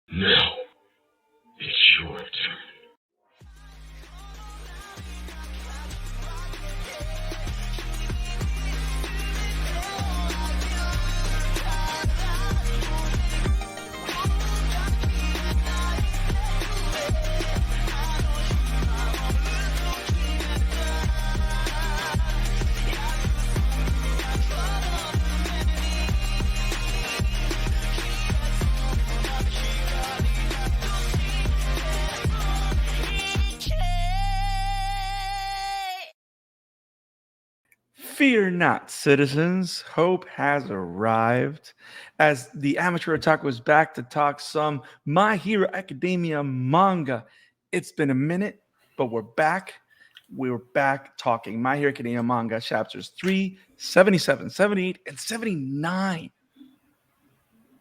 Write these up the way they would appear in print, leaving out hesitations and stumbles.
Now, it's your turn. Fear not, citizens. Hope has arrived as the Amateur Otaku is back to talk some My Hero Academia manga. It's been a minute, but we're back. We're back talking My Hero Academia manga chapters 3, 77, 78, and 79.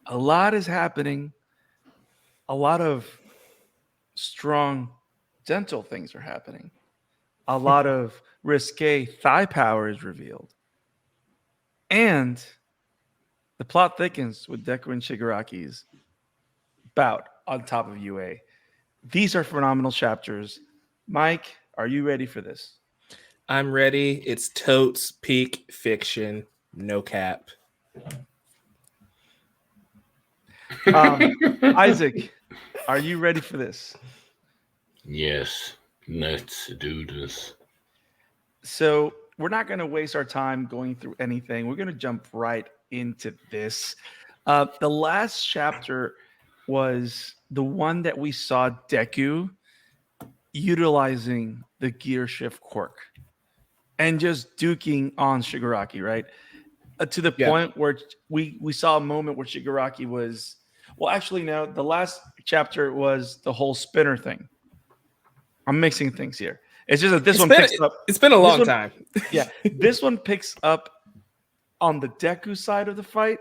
A lot is happening. A lot of strong, gentle things are happening. A lot of risque thigh power is revealed. And the plot thickens with Deku and Shigaraki's bout on top of UA. These are phenomenal chapters. Mike, are you ready for this? I'm ready. It's totes peak fiction, no cap. Isaac, are you ready for this? Yes, let's do this. So we're not going to waste our time going through anything. We're going to jump right into this. The last chapter was the one that we saw Deku utilizing the gear shift quirk and just duking on Shigaraki, right? To the point where we saw a moment where Shigaraki was, well, actually, no, the last chapter was the whole spinner thing. I'm mixing things here. It's just that this one picks up. It's been a long time. Yeah, this one picks up on the Deku side of the fight,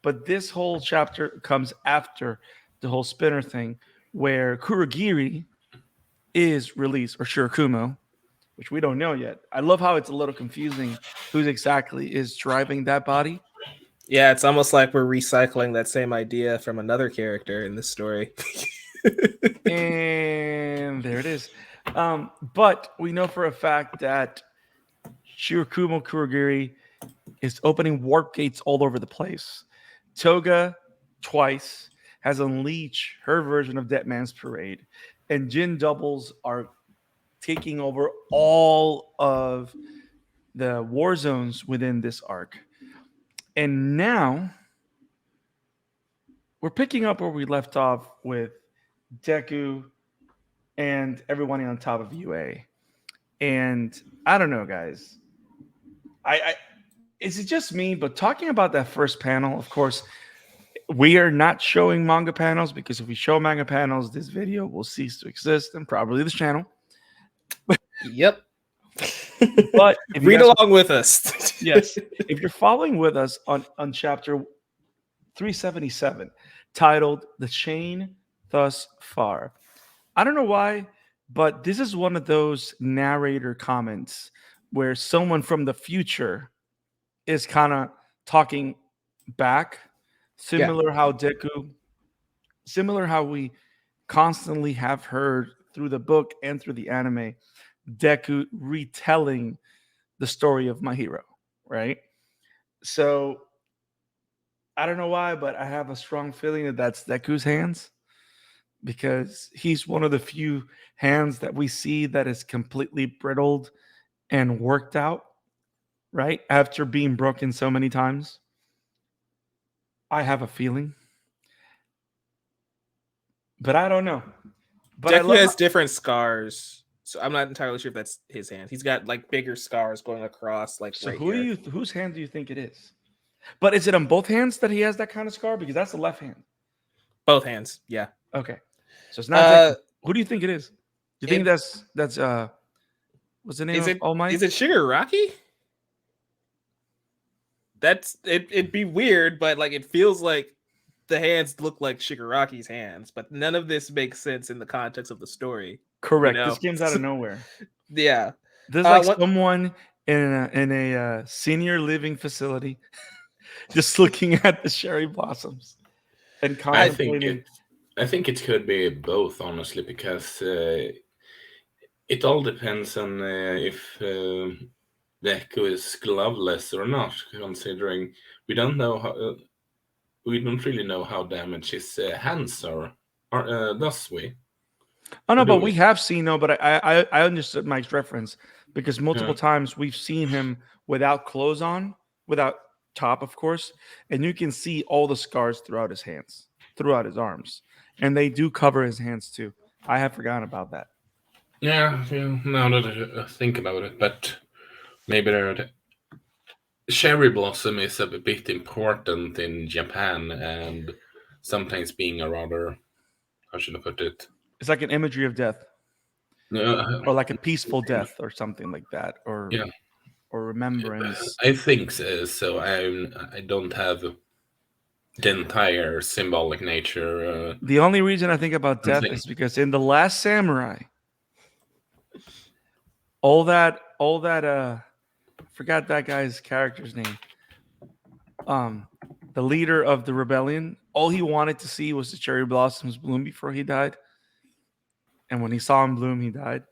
but this whole chapter comes after the whole spinner thing, where Kurogiri is released, or Shirakumo, which we don't know yet. I love how it's a little confusing who exactly is driving that body. Yeah, it's almost like we're recycling that same idea from another character in this story. And there it is. But we know for a fact that Shirakumo Kurogiri is opening warp gates all over the place. Toga twice has unleashed her version of Dead Man's Parade, and Jin doubles are taking over all of the war zones within this arc. And now we're picking up where we left off with Deku and everyone on top of UA. And I don't know, guys. I is it just me? But talking about that first panel, of course, we are not showing manga panels because if we show manga panels, this video will cease to exist and probably this channel. Yep. But if read along with us. Yes. If you're following with us on chapter 377, titled The Chain Thus Far. I don't know why, but this is one of those narrator comments where someone from the future is kind of talking back, similar how we constantly have heard through the book and through the anime, Deku retelling the story of My Hero, right? So I don't know why, but I have a strong feeling that that's Deku's hands, because he's one of the few hands that we see that is completely brittled and worked out, right? After being broken so many times. I have a feeling. But I don't know. But Deku has different scars. So I'm not entirely sure if that's his hand. He's got like bigger scars going across, like so. Right Whose hand do you think it is? But is it on both hands that he has that kind of scar? Because that's the left hand. Both hands, yeah. Okay, so it's not. Who do you think it is? Do you think that's what's the name of All Might? Is it Shigaraki? That's it'd be weird, but like it feels like the hands look like Shigaraki's hands, but none of this makes sense in the context of the story. Correct. You know? This game's out of nowhere. Yeah. There's like someone in a senior living facility just looking at the cherry blossoms and contemplating. I think it could be both, honestly, because it all depends on if Deku is gloveless or not. Considering we don't know how, we don't really know how damaged his hands are, does we? Oh Or no, do but we we? have seen no, but I understood Mike's reference because Yeah. multiple times we've seen him without clothes on, without top, of course, and you can see all the scars throughout his hands, throughout his arms, and they do cover his hands too. I have forgotten about that. Yeah, now that I think about it, but maybe cherry blossom is a bit important in Japan, and sometimes being a rather, how should I put it? It's like an imagery of death, Uh, or like a peaceful death, or something like that, yeah, or remembrance. I think so. So I don't have the entire symbolic nature. The only reason I think about I'm death thinking, is because in the Last Samurai, all that forgot that guy's character's name. Um, the leader of the rebellion, all he wanted to see was the cherry blossoms bloom before he died. And when he saw them bloom, he died.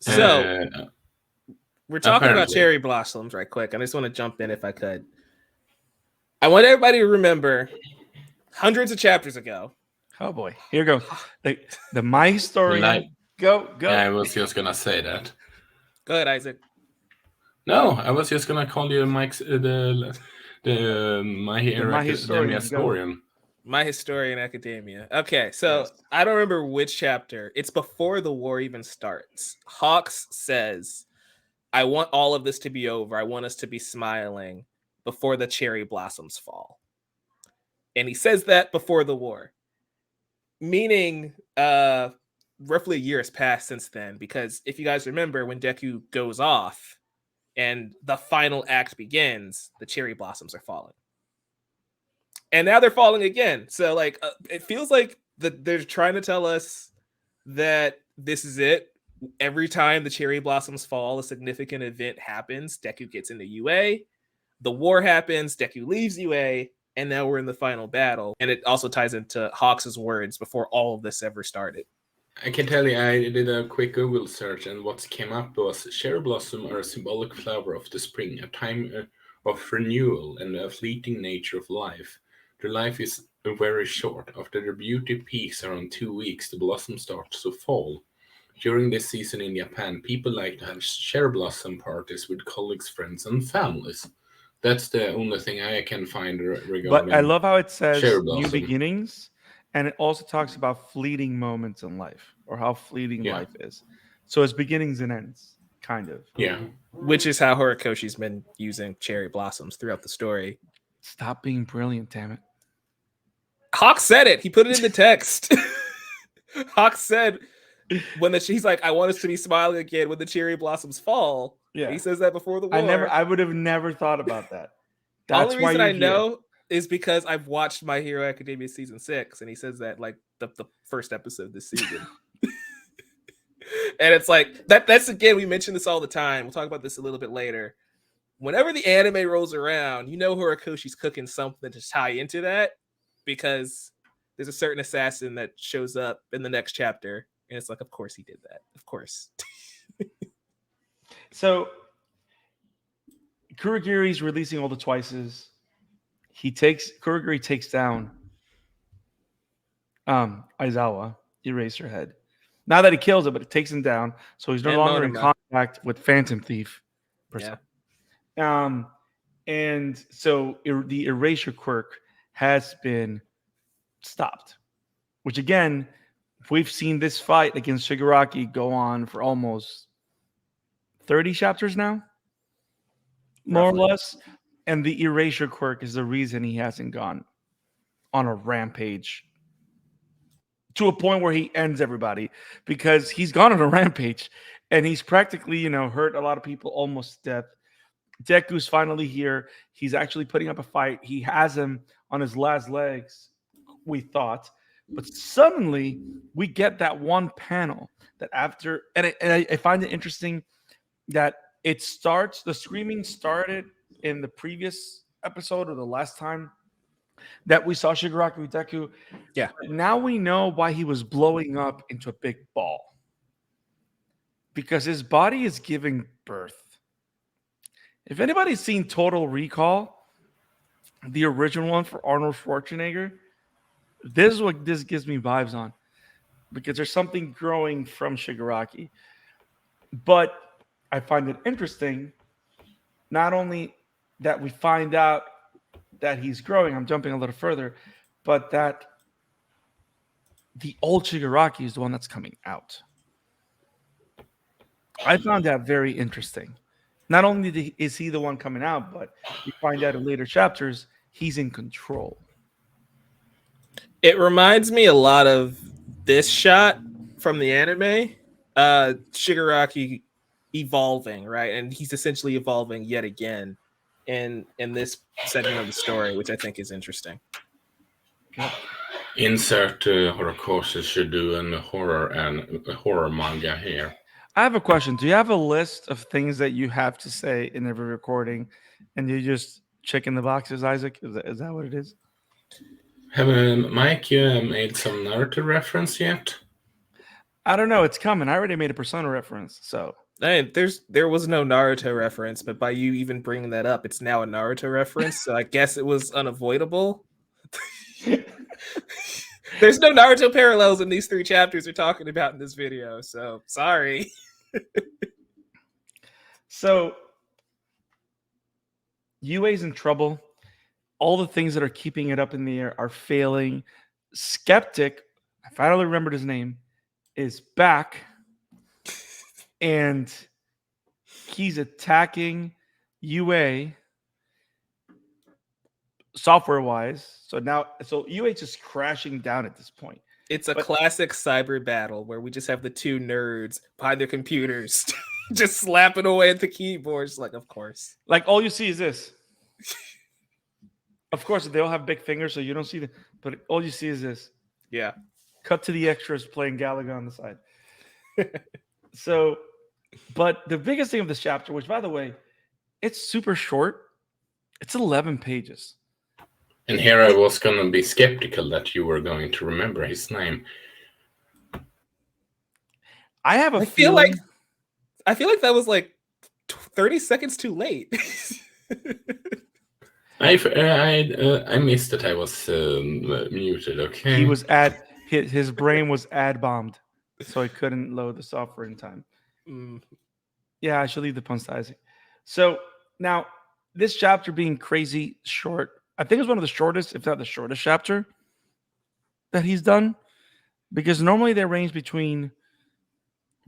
So uh, we're talking about apparently, cherry blossoms right quick. I just want to jump in if I could. I want everybody to remember hundreds of chapters ago. Oh boy, here goes the My like, Historian. Go yeah, go. I was just gonna say that. Go ahead, Isaac. No, I was just gonna call you Mike's the My The Hero My Academia Historian. Go. historian. My Historian Academia. Okay, so Yes. I don't remember which chapter. It's before the war even starts. Hawks says, I want all of this to be over. I want us to be smiling before the cherry blossoms fall. And he says that before the war. Meaning, roughly a year has passed since then. Because if you guys remember, when Deku goes off and the final act begins, the cherry blossoms are falling. And now they're falling again. So like it feels like they're trying to tell us that this is it. Every time the cherry blossoms fall, a significant event happens. Deku gets into UA. The war happens. Deku leaves UA, and now we're in the final battle. And it also ties into Hawks' words before all of this ever started. I can tell you, I did a quick Google search, and what came up was cherry blossom are a symbolic flower of the spring, a time of renewal and a fleeting nature of life. Their life is very short. After their beauty peaks around 2 weeks, the blossom starts to fall. During this season in Japan, people like to have cherry blossom parties with colleagues, friends, and families. That's the only thing I can find But I regarding love how it says cherry new blossom. beginnings, and it also talks about fleeting moments in life or how fleeting Yeah, life is. So it's beginnings and ends, kind of. yeah. Which is how Horikoshi's been using cherry blossoms throughout the story. Stop being brilliant, damn it. Hawk said it. He put it in the text. Hawk said when he's like, I want us to be smiling again when the cherry blossoms fall. Yeah. He says that before the war. I would have never thought about that. The That's only why reason you're I here. know is because I've watched My Hero Academia season 6, and he says that like the first episode this season. And it's like that's again, we mention this all the time. We'll talk about this a little bit later. Whenever the anime rolls around, you know Horikoshi's cooking something to tie into that, because there's a certain assassin that shows up in the next chapter, and it's like, of course he did that. Of course. So Kurogiri's releasing all the twices. Kurogiri takes down Aizawa, Eraserhead. Not that he kills it, but it takes him down. So he's no And longer in Monoma. contact with Phantom Thief. Yeah. And so the erasure quirk has been stopped, which again, we've seen this fight against Shigaraki go on for almost 30 chapters now, more Roughly. or less. And the erasure quirk is the reason he hasn't gone on a rampage to a point where he ends everybody, because he's gone on a rampage and he's practically, hurt a lot of people almost to death. Deku's finally here. He's actually putting up a fight. He has him on his last legs, we thought. But suddenly we get that one panel that after, and I find it interesting that the screaming started in the previous episode or the last time that we saw Shigaraki with Deku. Yeah. Now we know why he was blowing up into a big ball. Because his body is giving birth. If anybody's seen Total Recall, the original one for Arnold Schwarzenegger, this is what this gives me vibes on. Because there's something growing from Shigaraki. But I find it interesting, not only that we find out that he's growing, I'm jumping a little further, but that the old Shigaraki is the one that's coming out. I found that very interesting. Not only is he the one coming out, but we find out in later chapters he's in control. It reminds me a lot of this shot from the anime. Shigaraki evolving, right? And he's essentially evolving yet again in this segment of the story, which I think is interesting. Insert Horikoshi should do a horror manga here. I have a question. Do you have a list of things that you have to say in every recording, and you just check in the boxes, Isaac? Is that what it is? Have Mike made some Naruto reference yet? I don't know. It's coming. I already made a Persona reference, so. There was no Naruto reference, but by you even bringing that up, it's now a Naruto reference. So I guess it was unavoidable. There's no Naruto parallels in these 3 chapters we're talking about in this video. So sorry. So UA's in trouble. All the things that are keeping it up in the air are failing. Skeptic, I finally remembered his name, is back. And he's attacking UA software-wise. So UA is just crashing down at this point. It's a classic cyber battle where we just have the 2 nerds behind their computers just slapping away at the keyboards. Like, of course. Like, all you see is this. Of course, they all have big fingers, so you don't see but all you see is this. Yeah. Cut to the extras playing Galaga on the side. So, but the biggest thing of this chapter, which, by the way, it's super short. It's 11 pages. And here I was going to be skeptical that you were going to remember his name. I have a feeling. I feel like that was like 30 seconds too late. I missed that I was muted. Okay. He was his brain was ad bombed, so he couldn't load the software in time. Yeah, I should leave the puns to Isaac. So now, this chapter being crazy short, I think it's one of the shortest, if not the shortest chapter that he's done, because normally they range between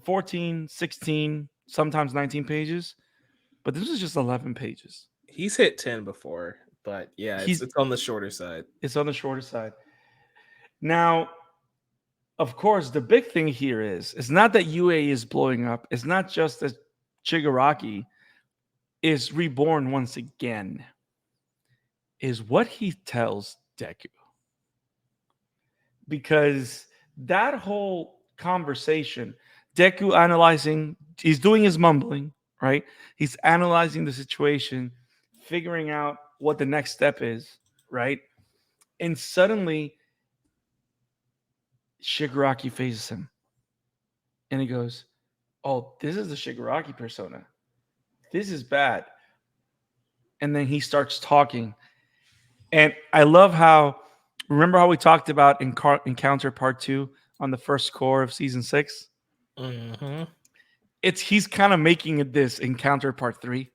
14, 16, sometimes 19 pages, but this is just 11 pages. He's hit 10 before, but yeah, it's on the shorter side. It's on the shorter side. Now, of course, the big thing here is, it's not that UA is blowing up. It's not just that Shigaraki is reborn once again. Is what he tells Deku. Because that whole conversation, Deku analyzing, he's doing his mumbling, right? He's analyzing the situation, figuring out what the next step is, right? And suddenly, Shigaraki faces him. And he goes, oh, this is the Shigaraki persona. This is bad. And then he starts talking. And I love remember how we talked about Encounter Part 2 on the first core of Season 6? Mm-hmm. He's kind of making it this Encounter Part 3.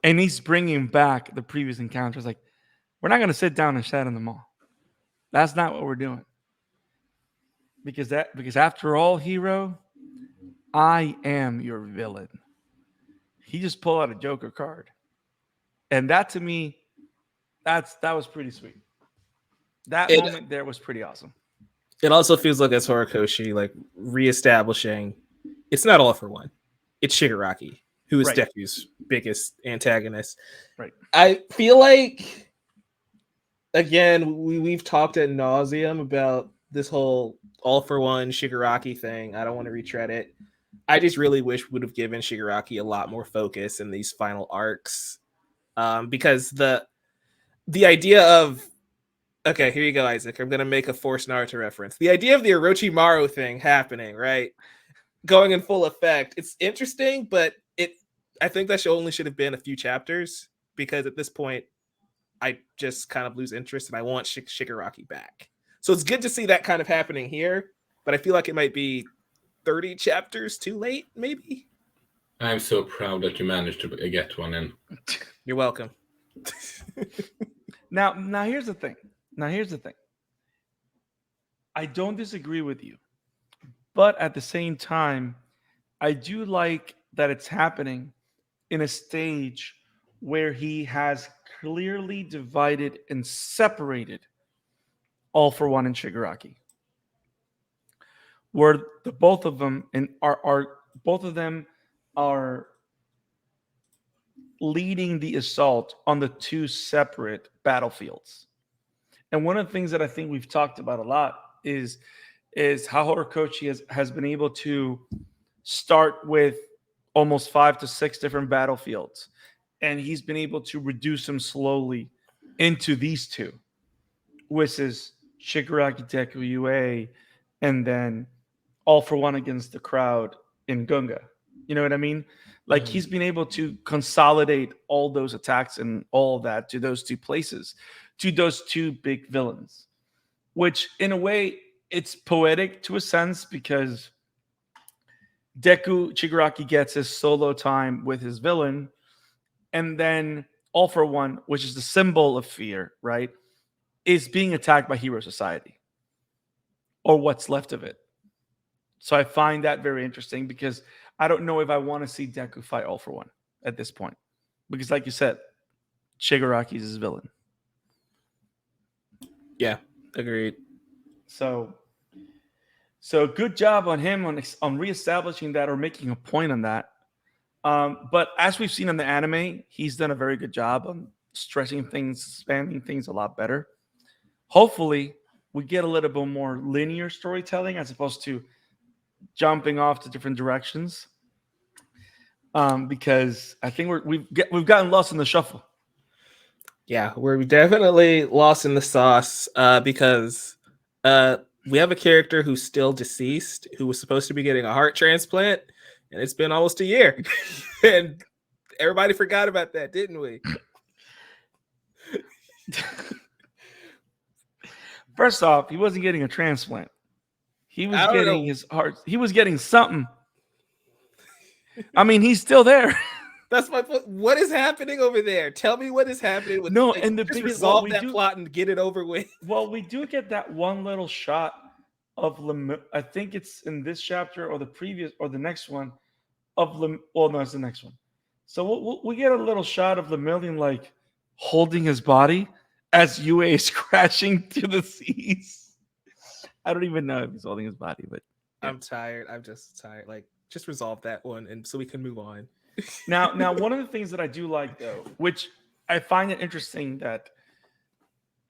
And he's bringing back the previous encounters. Like, we're not going to sit down and chat in the mall. That's not what we're doing. Because after all, hero, I am your villain. He just pulled out a Joker card. And that, to me, that was pretty sweet. That moment there was pretty awesome. It also feels like it's Horikoshi, like, reestablishing it's not All for One. It's Shigaraki, who is Deku's biggest antagonist. Right. I feel like, again, we've talked ad nauseum about this whole All for One Shigaraki thing. I don't want to retread it. I just really wish we would have given Shigaraki a lot more focus in these final arcs. Because the idea of Okay, here you go, Isaac. I'm gonna make a forced Naruto reference. The idea of the Orochimaru thing happening, right? Going in full effect. It's interesting, but I think that should have been a few chapters because at this point, I just kind of lose interest and I want Shigaraki back. So it's good to see that kind of happening here, but I feel like it might be 30 chapters too late, maybe. I'm so proud that you managed to get one in. You're welcome. Now here's the thing. I don't disagree with you, but at the same time, I do like that it's happening in a stage where he has clearly divided and separated All for One and Shigaraki, where the both of them are leading the assault on the two separate battlefields. And one of the things that I think we've talked about a lot is how Horikoshi has been able to start with almost 5 to 6 different battlefields, and he's been able to reduce them slowly into these two, which is Shigaraki Deku UA, and then All for One against the crowd in Gunga. You know what I mean? Like he's been able to consolidate all those attacks and all that to those two places, to those two big villains, which in a way it's poetic to a sense because Deku Shigaraki gets his solo time with his villain, and then All for One, which is the symbol of fear, right, is being attacked by Hero Society or what's left of it. So I find that very interesting because I don't know if I want to see Deku fight All for One at this point. Because like you said, Shigaraki is his villain. Yeah, agreed. So good job on him on reestablishing that or making a point on that. But as we've seen in the anime, he's done a very good job on stressing things, spanning things a lot better. Hopefully, we get a little bit more linear storytelling as opposed to jumping off to different directions. Because I think we've gotten lost in the shuffle. Yeah, we're definitely lost in the sauce because we have a character who's still deceased, who was supposed to be getting a heart transplant, and it's been almost a year. And everybody forgot about that, didn't we? First off, he wasn't getting a transplant. He was getting his heart. He was getting something. I mean, he's still there. That's my point. What is happening over there? Tell me what is happening with and the just biggest resolve that plot and get it over with. Well, we do get that one little shot of I think it's in this chapter or the previous or the next one of well, no, it's the next one. So we get a little shot of Lemillion like holding his body as UA is crashing to the seas. I don't even know if he's holding his body, but yeah. I'm tired. I'm just tired. Like, just resolve that one, and so we can move on. Now, one of the things that I do like, though, which I find it interesting, that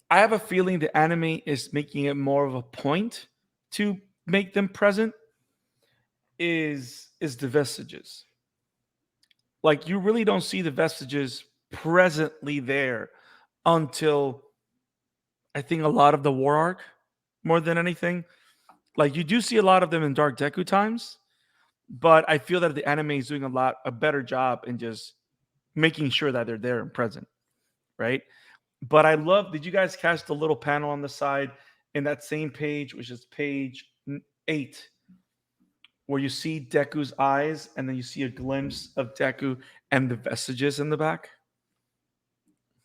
I have a feeling the anime is making it more of a point to make them present, is the vestiges. Like, you really don't see the vestiges presently there until I think a lot of the war arc, more than anything. Like, you do see a lot of them in Dark Deku times, but I feel that the anime is doing a better job in just making sure that they're there and present, right? But I love, did you guys catch the little panel on the side in that same page, which is page 8, where you see Deku's eyes and then you see a glimpse of Deku and the vestiges in the back?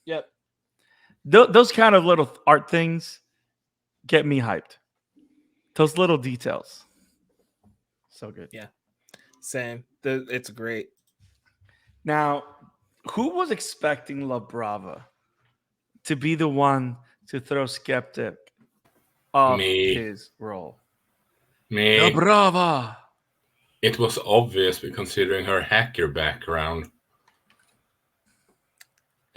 Yep. Those kind of little art things get me hyped. Those little details. So good. Yeah. Same. It's great. Now, who was expecting La Brava to be the one to throw Skeptic off his role? Me. La Brava. It was obvious considering her hacker background.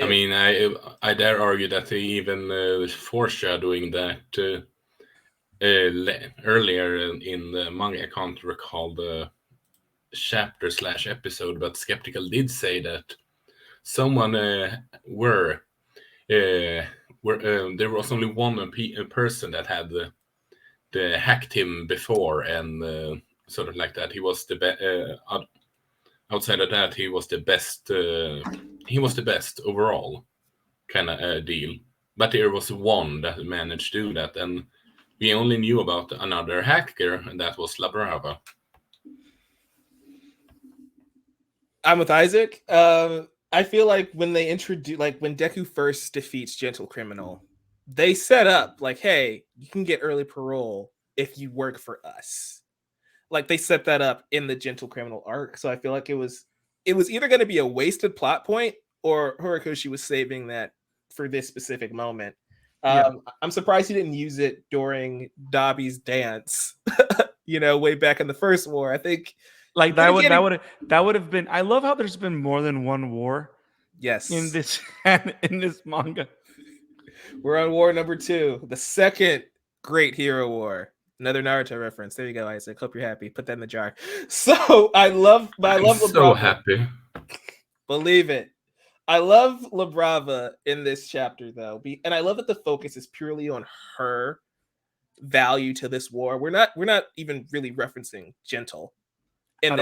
I mean, I dare argue that they even foreshadowing that earlier in the manga. I can't recall the chapter/episode, but Skeptical did say that someone were where there was only one person that had the hacked him before, and sort of like that. He was the best. Outside of that, he was the best. He was the best overall, kind of deal. But there was one that managed to do that, and we only knew about another hacker, and that was La Brava. I'm with Isaac. I feel like when they introduce, like when Deku first defeats Gentle Criminal, they set up like, hey, you can get early parole if you work for us. Like they set that up in the Gentle Criminal arc, so I feel like it was either going to be a wasted plot point or Horikoshi was saving that for this specific moment. I'm surprised he didn't use it during Dobby's dance. Way back in the first war. I think like that would have been. I love how there's been more than one war. Yes, in this manga. We're on war number 2, the second Great Hero War. Another Naruto reference. There you go, Isaac. Hope you're happy. Put that in the jar. So I love so happy. Believe it. I love La Brava in this chapter though, and I love that the focus is purely on her value to this war. We're not even really referencing Gentle in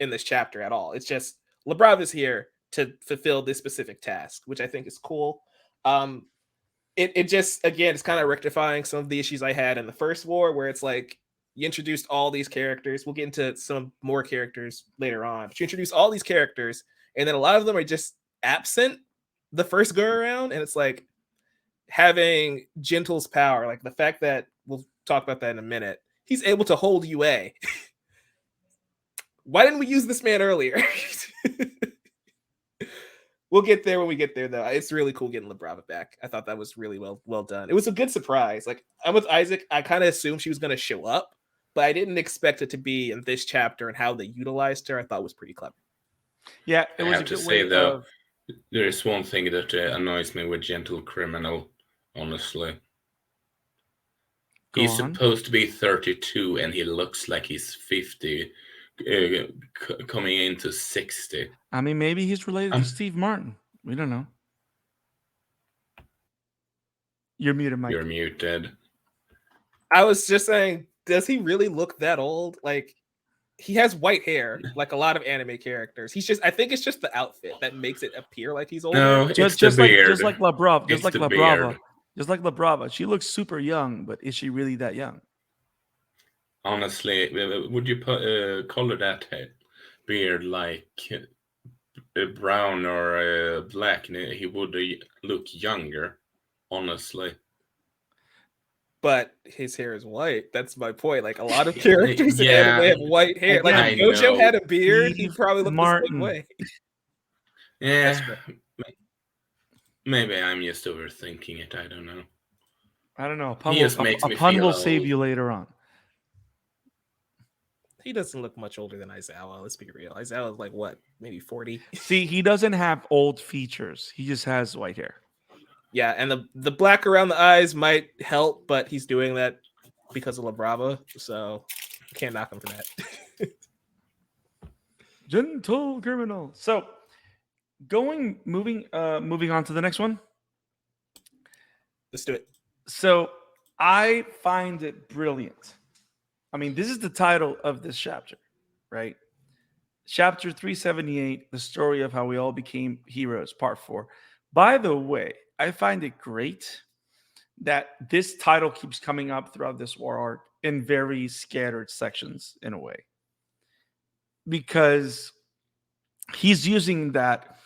this chapter at all. It's just La Brava's here to fulfill this specific task, which I think is cool. It just, again, it's kind of rectifying some of the issues I had in the first war, where it's like you introduced all these characters. We'll get into some more characters later on, but you introduce all these characters, and then a lot of them are just absent the first go around, and it's like having Gentle's power, like the fact that, we'll talk about that in a minute, he's able to hold UA. Why didn't we use this man earlier? We'll get there when we get there, though. It's really cool getting La Brava back. I thought that was really well done. It was a good surprise. Like, I'm with Isaac. I kind of assumed she was going to show up, but I didn't expect it to be in this chapter, and how they utilized her I thought was pretty clever. Yeah, it was I have to say, though, there is one thing that annoys me with Gentle Criminal, honestly. He's supposed to be 32, and he looks like he's 50, coming into 60. I mean, maybe he's related to Steve Martin. We don't know. You're muted, Mike. You're muted. I was just saying, does he really look that old? Like, he has white hair, like a lot of anime characters. I think it's just the outfit that makes it appear like he's older. No, it's just the beard. Just like La Brava. Just like La Brava. Just like La Brava. She looks super young, but is she really that young? Honestly, would you color that beard like brown or black? He would look younger, honestly. But his hair is white. That's my point. Like, a lot of characters in anime have white hair. Like, if Gojo had a beard, he'd probably look the same way. Yeah. Maybe I'm just overthinking it. I don't know. A pun will save you later on. He doesn't look much older than Aizawa. Let's be real. Aizawa is like, what, maybe 40? See, he doesn't have old features. He just has white hair. Yeah, and the black around the eyes might help, but he's doing that because of La Brava, so you can't knock him for that. Gentle Criminal. So, moving on to the next one. Let's do it. So, I find it brilliant. I mean, this is the title of this chapter, right? Chapter 378, The Story of How We All Became Heroes, Part 4. By the way, I find it great that this title keeps coming up throughout this war arc in very scattered sections in a way. Because he's using that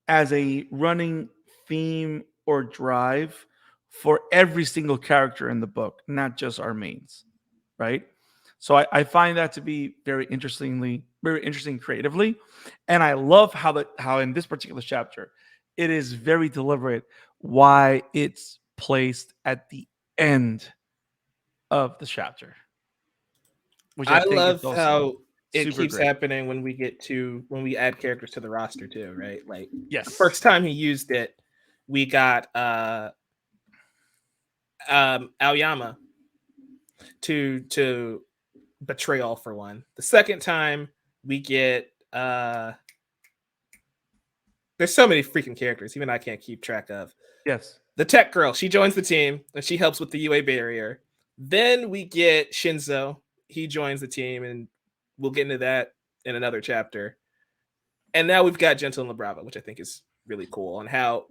as a running theme or drive for every single character in the book, not just our mains, right? So I find that to be very interesting creatively. And I love how in this particular chapter, it is very deliberate why it's placed at the end of the chapter. Which I love how it keeps happening when we add characters to the roster too, right? Like, yes, the first time he used it, we got Aoyama to betray All for One. The second time we get there's so many freaking characters, even I can't keep track of. Yes. the tech girl, she joins the team and she helps with the UA barrier. Then we get Shinzo. He joins the team, and we'll get into that in another chapter. And now we've got Gentle and Labrava, which I think is really cool, and how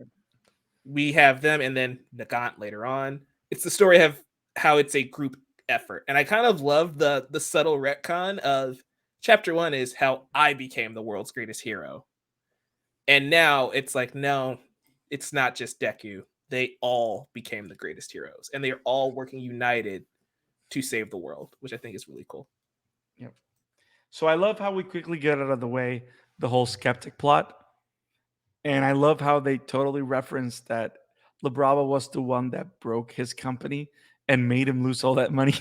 we have them, and then Nagant later on. It's the story of how it's a group effort. And I kind of love the subtle retcon of chapter 1 is how I became the world's greatest hero. And now it's like, no, it's not just Deku. They all became the greatest heroes, and they're all working united to save the world, which I think is really cool. Yep. So I love how we quickly get out of the way the whole skeptic plot. And I love how they totally referenced that Labrava was the one that broke his company and made him lose all that money.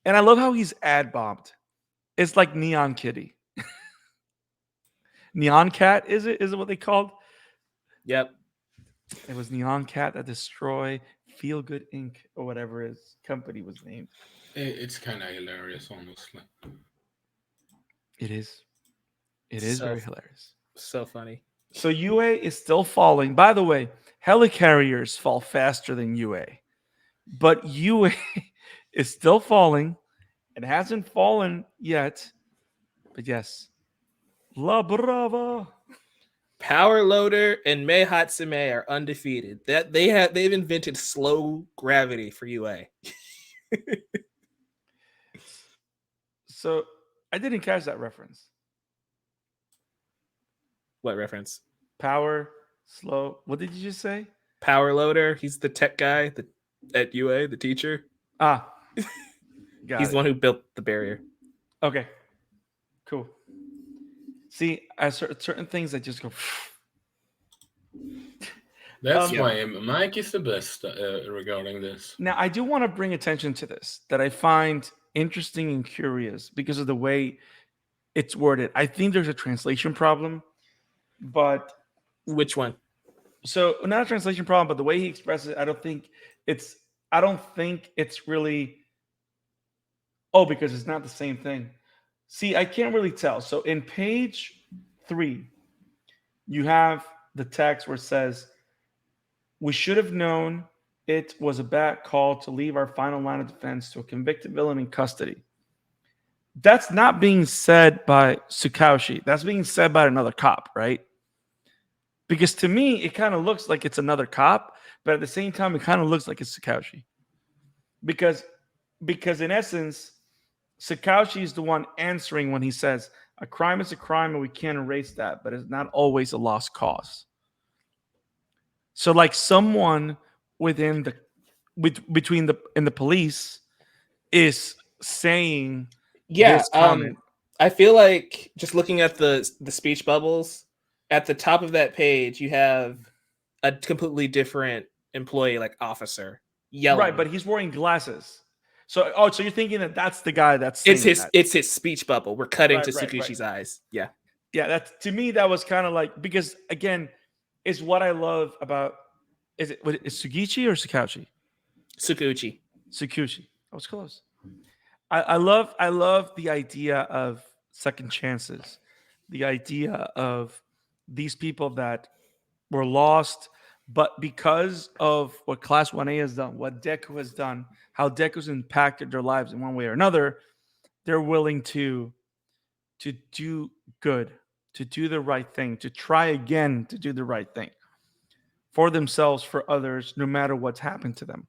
And I love how he's ad bombed. It's like Neon Kitty. Neon Cat, is it? Is it what they called? Yep. It was Neon Cat that destroyed Feel Good Inc. or whatever his company was named. It's kind of hilarious, honestly. It is. It is So- very hilarious. So funny. So UA is still falling. By the way, helicarriers fall faster than UA. But UA is still falling. It hasn't fallen yet. But yes. La Brava. Power Loader and Mei Hatsume are undefeated. That they've invented slow gravity for UA. So I didn't catch that reference. What reference? Power, slow. What did you just say? Power Loader. He's the tech guy at UA, the teacher. Ah. Got He's it. the one who built the barrier. Okay. Cool. See, I certain things that just go. That's Yeah. why Mike is the best regarding this. Now, I do want to bring attention to this that I find interesting and curious because of the way it's worded. I think there's a translation problem, but Which one? so not a translation problem, but the way he expresses it, I don't think it's really. Oh, because it's not the same thing. See, I can't really tell. So in page 3, you have the text where it says, "We should have known it was a bad call to leave our final line of defense to a convicted villain in custody." That's not being said by Tsukaushi. That's being said by another cop, right? Because to me, it kind of looks like it's another cop, but at the same time, it kind of looks like it's Tsukaushi. Because in essence, Tsukaushi is the one answering when he says, "A crime is a crime and we can't erase that, but it's not always a lost cause." So like someone within the between the in the police is saying Yeah. this comment. I feel like just looking at the speech bubbles at the top of that page, you have a completely different employee, like officer, yelling. Right, but he's wearing glasses. So so you're thinking that that's the guy that's saying that. It's his speech bubble. We're cutting Right, to right, Tsukushi's eyes. Yeah. Yeah, that's to me that was kind of like because again, is what I love about is Sugichi or Tsukaushi? Tsukuchi. Tsukushi. I was close. I love the idea of second chances, the idea of these people that were lost, but because of what Class 1A has done, what Deku has done, how Deku's impacted their lives in one way or another, they're willing to do good, to do the right thing, to try again to do the right thing for themselves, for others, no matter what's happened to them.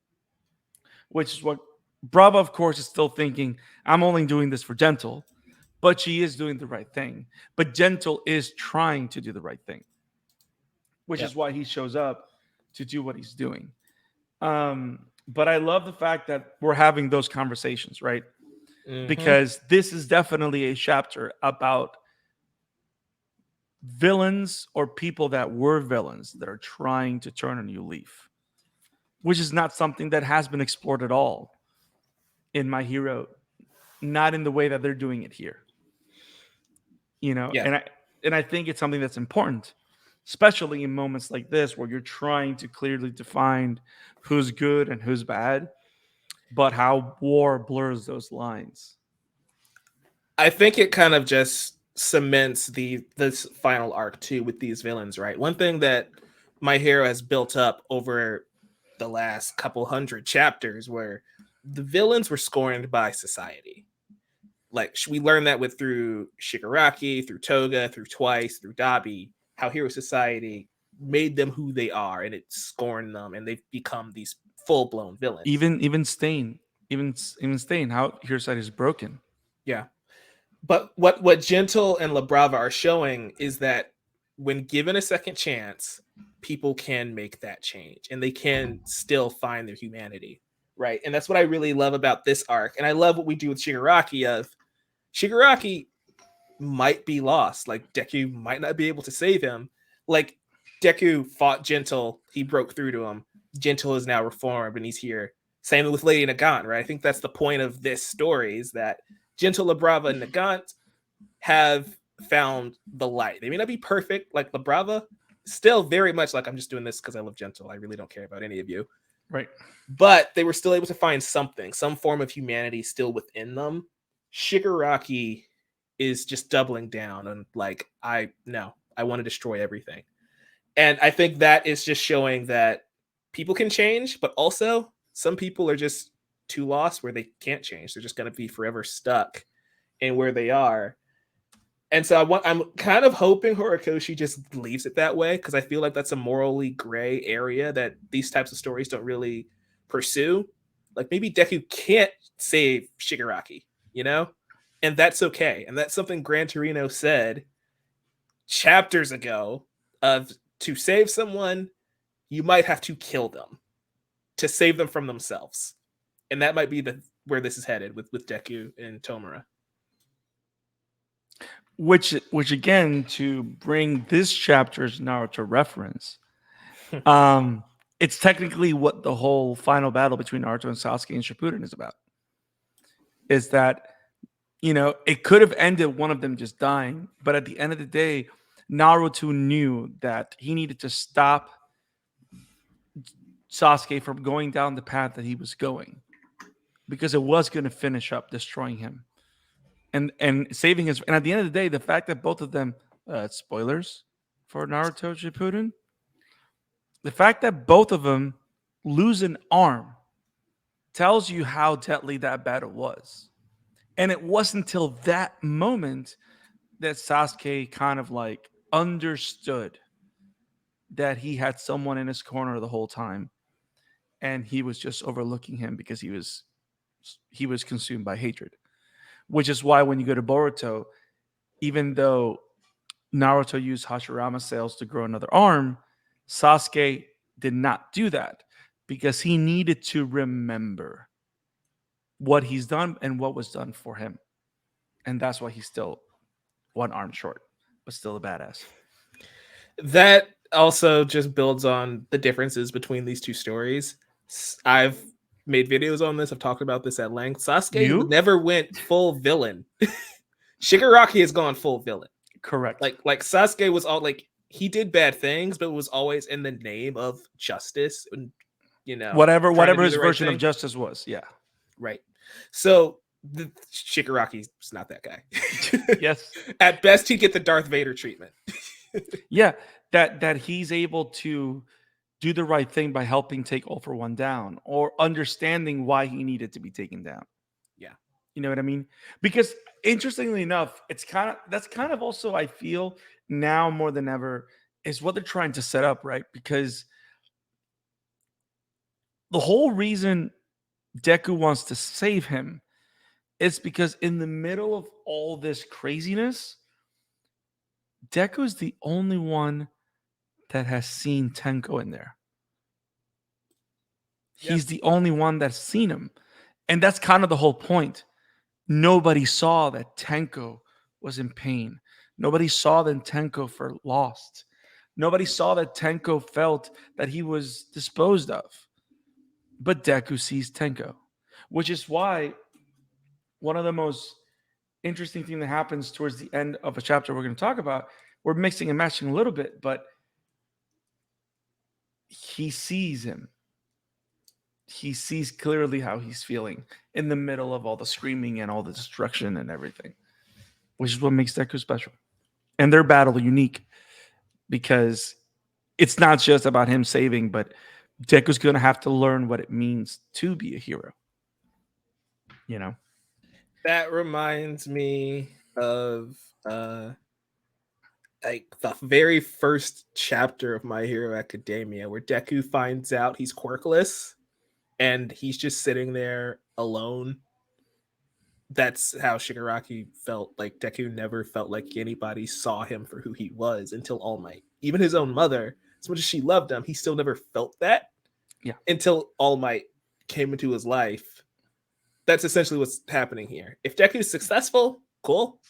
Which is what Brava, of course, is still thinking, I'm only doing this for Gentle, but she is doing the right thing. But Gentle is trying to do the right thing, which is why he shows up to do what he's doing. But I love the fact that we're having those conversations, right? Mhm. Because this is definitely a chapter about villains or people that were villains that are trying to turn a new leaf, which is not something that has been explored at all in My Hero, not in the way that they're doing it here. You know, Yeah. and I think it's something that's important, especially in moments like this where you're trying to clearly define who's good and who's bad, but how war blurs those lines. I think it kind of just cements this final arc too with these villains, right? One thing that My Hero has built up over the last couple hundred chapters, where the villains were scorned by society. Like we learned that through Shigaraki, through Toga, through Twice, through Dabi, how Hero Society made them who they are, and it scorned them, and they've become these full-blown villains. Even Stain, even Stain, how Hero Society is broken. Yeah. But what Gentle and La Brava are showing is that when given a second chance, people can make that change, and they can still find their humanity, right? And that's what I really love about this arc. And I love what we do with Shigaraki. Of Shigaraki might be lost. Like Deku might not be able to save him. Like Deku fought Gentle, he broke through to him. Gentle is now reformed, and he's here. Same with Lady Nagant, right? I think that's the point of this story, is that Gentle, La Brava, and Nagant have found the light. They may not be perfect like La Brava, still very much like, I'm just doing this because I love Gentle. I really don't care about any of you. Right. But they were still able to find something, some form of humanity still within them. Shigaraki is just doubling down on like, I want to destroy everything. And I think that is just showing that people can change, but also some people are just too lost where they can't change. They're just going to be forever stuck in where they are. And so I'm kind of hoping Horikoshi just leaves it that way, because I feel like that's a morally gray area that these types of stories don't really pursue. Like maybe Deku can't save Shigaraki, you know? And that's okay. And that's something Gran Torino said chapters ago, of to save someone, you might have to kill them to save them from themselves. And that might be where this is headed with Deku and Tomura. Which again, to bring this chapter's Naruto reference, it's technically what the whole final battle between Naruto and Sasuke and Shippuden is about. Is that, it could have ended one of them just dying, but at the end of the day, Naruto knew that he needed to stop Sasuke from going down the path that he was going, because it was going to finish up destroying him and saving his. And at the end of the day, the fact that both of them, spoilers for Naruto Shippuden, the fact that both of them lose an arm tells you how deadly that battle was. And it wasn't until that moment that Sasuke kind of like understood that he had someone in his corner the whole time, and he was just overlooking him because he was consumed by hatred. Which is why when you go to Boruto, even though Naruto used Hashirama cells to grow another arm, Sasuke did not do that, because he needed to remember what he's done and what was done for him. And that's why he's still one arm short, but still a badass. That also just builds on the differences between these two stories. I've made videos on this. I've talked about this at length. Sasuke never went full villain. Shigaraki has gone full villain. Correct. Like Sasuke was all like, he did bad things, but it was always in the name of justice, and whatever his version of justice was. Yeah. Right. So the Shigaraki's not that guy. Yes. At best, he'd get the Darth Vader treatment. Yeah. That he's able to do the right thing by helping take All-For-One down, or understanding why he needed to be taken down. Yeah. You know what I mean? Because interestingly enough, that's kind of also, I feel now more than ever, is what they're trying to set up, right? Because the whole reason Deku wants to save him is because in the middle of all this craziness, Deku is the only one that has seen Tenko in there. Yep. He's the only one that's seen him. And that's kind of the whole point. Nobody saw that Tenko was in pain. Nobody saw that Tenko felt lost. Nobody saw that Tenko felt that he was disposed of. But Deku sees Tenko, which is why one of the most interesting thing that happens towards the end of a chapter we're going to talk about, we're mixing and matching a little bit, but he sees him. He sees clearly how he's feeling in the middle of all the screaming and all the destruction and everything, which is what makes Deku special. And their battle unique, because it's not just about him saving, but Deku's going to have to learn what it means to be a hero. You know? That reminds me of like the very first chapter of My Hero Academia, where Deku finds out he's quirkless and he's just sitting there alone. That's how Shigaraki felt. Like Deku never felt like anybody saw him for who he was until All Might. Even his own mother, as much as she loved him, he still never felt that. Yeah. Until All Might came into his life. That's essentially what's happening here. If Deku's successful, cool.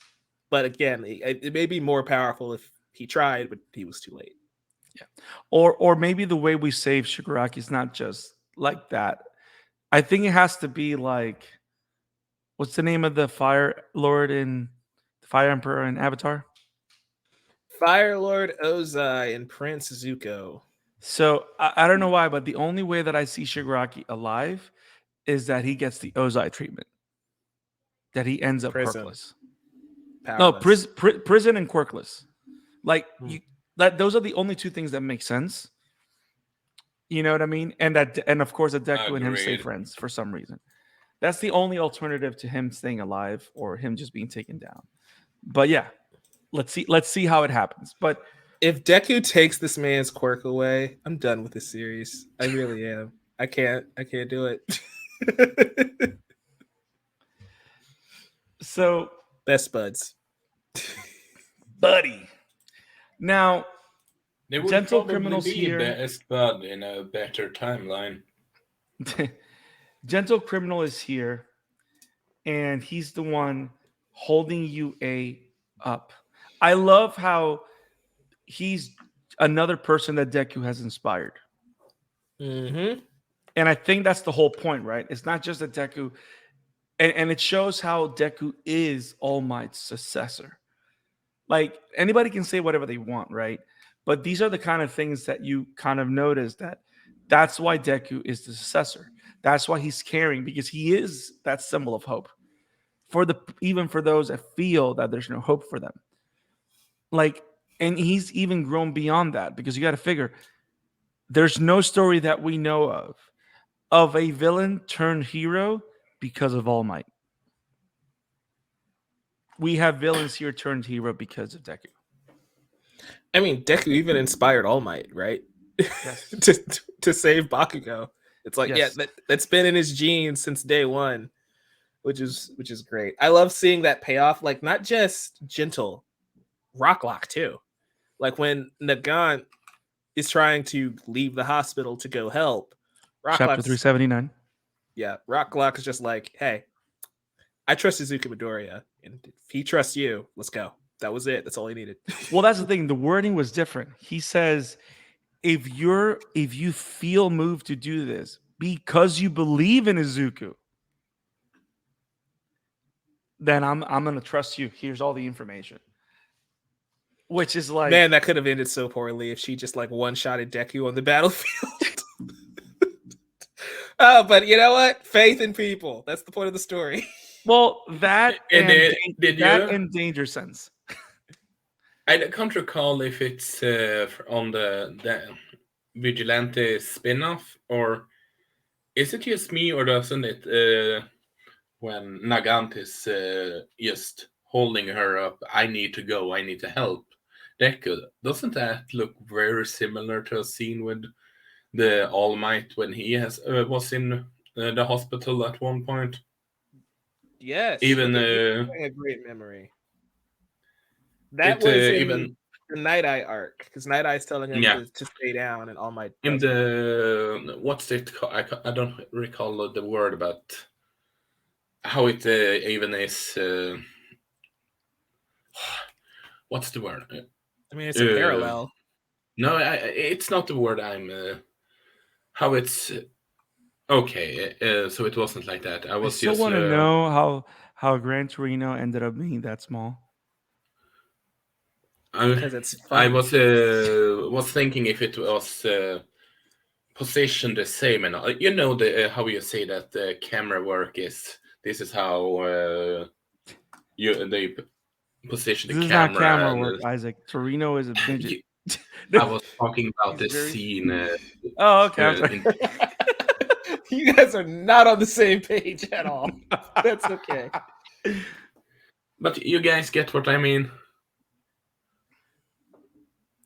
But again, it may be more powerful if he tried, but he was too late. Yeah. Or maybe the way we save Shigaraki is not just like that. I think it has to be like, what's the name of the Fire Lord in the Fire Emperor in Avatar? Fire Lord Ozai and Prince Zuko. So I don't know why, but the only way that I see Shigaraki alive is that he gets the Ozai treatment. That he ends up Prison. quirkless. Powerless. No, prison and quirkless. Like those are the only two things that make sense. You know what I mean? And of course, that Deku and him stay friends for some reason. That's the only alternative to him staying alive or him just being taken down. But yeah, let's see how it happens. But if Deku takes this man's quirk away, I'm done with this series. I really am. I can't do it. So best buds. Buddy. Now they would Gentle probably Criminals be here. best bud in a better timeline. Gentle Criminal is here, and he's the one holding UA up. I love how he's another person that Deku has inspired. Mm-hmm. And I think that's the whole point, right? It's not just that Deku, and it shows how Deku is All Might's successor. Like, anybody can say whatever they want, right? But these are the kind of things that you kind of notice that's why Deku is the successor. That's why he's caring, because he is that symbol of hope even for those that feel that there's no hope for them. Like, and he's even grown beyond that, because you got to figure there's no story that we know of a villain turned hero because of All Might. We have villains here turned hero because of Deku. I mean, Deku even inspired All Might, right? Yes. to save Bakugo. It's like, Yes. that's been in his genes since day one, which is great. I love seeing that payoff. Like, not just Gentle, Rocklock too. Like when Nagant is trying to leave the hospital to go help. Chapter 379. Yeah, Rocklock is just like, hey, I trust Izuku Midoriya, and if he trusts you, let's go. That was it. That's all he needed. Well, that's the thing. The wording was different. He says, if you feel moved to do this because you believe in Izuku, then I'm gonna trust you. Here's all the information. Which is like, man, that could have ended so poorly if she just like one-shotted Deku on the battlefield. Oh, but you know what? Faith in people. That's the point of the story. Well, that and and Danger Sense. I can't recall if it's on the Vigilante spin-off, or is it just me, or doesn't it when Nagant is just holding her up, I need to go, I need to help Deku, doesn't that look very similar to a scene with the All Might when he was in the hospital at one point? Yes. Even a great memory. That was even the Night Eye arc, because Night Eye's telling him to stay down, and All Might. In the what's it called? I don't recall the word, but how it even is. What's the word? I mean, it's a parallel. No, it's not the word I'm. How it's okay. So it wasn't like that. I still want to know how Gran Torino ended up being that small. Because it's fun. I was thinking if it was positioned the same, and you know how you say that the camera work is. This is how they position the camera. This is not camera work, Isaac. Torino is a midget. I was talking about He's this very- scene. Oh, okay. I'm sorry. In, You guys are not on the same page at all. That's okay. but you guys get what I mean.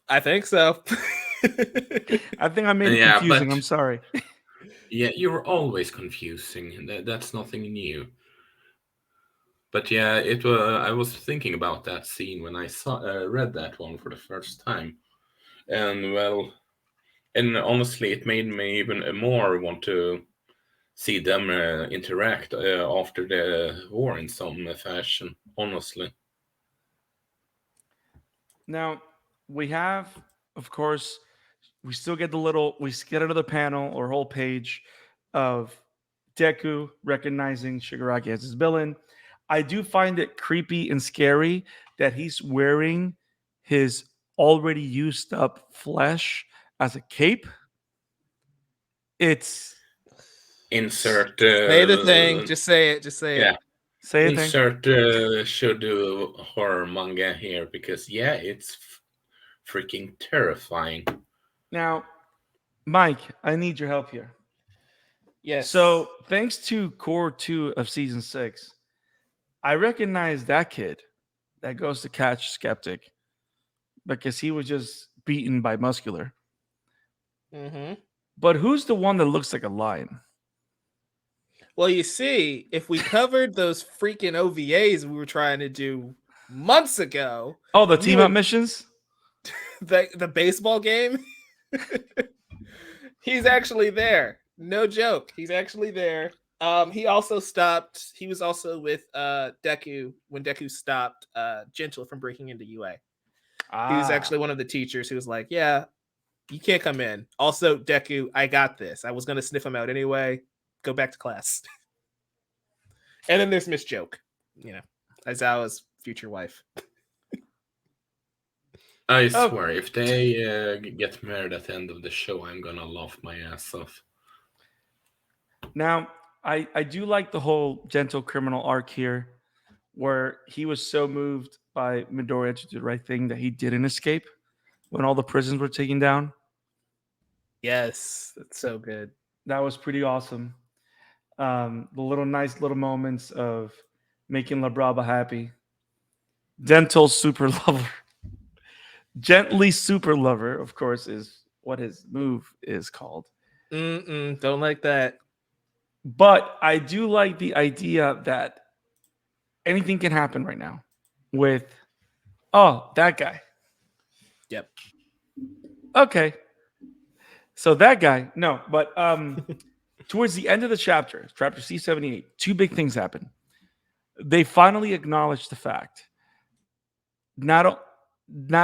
I think so. I think I made it Yeah, confusing. but I'm sorry. yeah, you're always confusing. That's nothing new. But yeah, it I was thinking about that scene when I saw read that one for the first time, and well, and honestly, it made me even more want to see them interact after the war in some fashion. Honestly, Now, we have, of course, we still get we get another panel or whole page of Deku recognizing Shigaraki as his villain. I do find it creepy and scary that he's wearing his already used up flesh as a cape. It's insert. Say the thing. Just say it. Just say Yeah, it. say a thing. insert should do horror manga here because yeah, it's freaking terrifying. Now, Mike, I need your help here. Yes. So, thanks to core 2 of season 6, I recognize that kid that goes to catch Skeptic because he was just beaten by Muscular. Mm-hmm. But who's the one that looks like a lion? Well, you see, if we covered those freaking OVAs we were trying to do months ago, Oh, the we team up would- missions? the baseball game, he's actually there. No joke. He's actually there. He also stopped. He was also with Deku when Deku stopped Gentle from breaking into UA. He was actually one of the teachers who was like, "Yeah, you can't come in." Also, Deku, I got this. I was gonna sniff him out anyway. Go back to class. And then there's Miss Joke, Aizawa's future wife. I swear, if they get married at the end of the show, I'm gonna laugh my ass off. Now, I do like the whole gentle criminal arc here, where he was so moved by Midoriya to do the right thing that he didn't escape when all the prisons were taken down. Yes, that's so good. That was pretty awesome. The nice little moments of making La Brava happy. Gentle super lover. Gently super lover, of course, is what his move is called. Don't like that. But I do like the idea that anything can happen right now with, oh, that guy. Yep. Okay. So that guy, no, but towards the end of the chapter C78, two big things happen. They finally acknowledge the fact not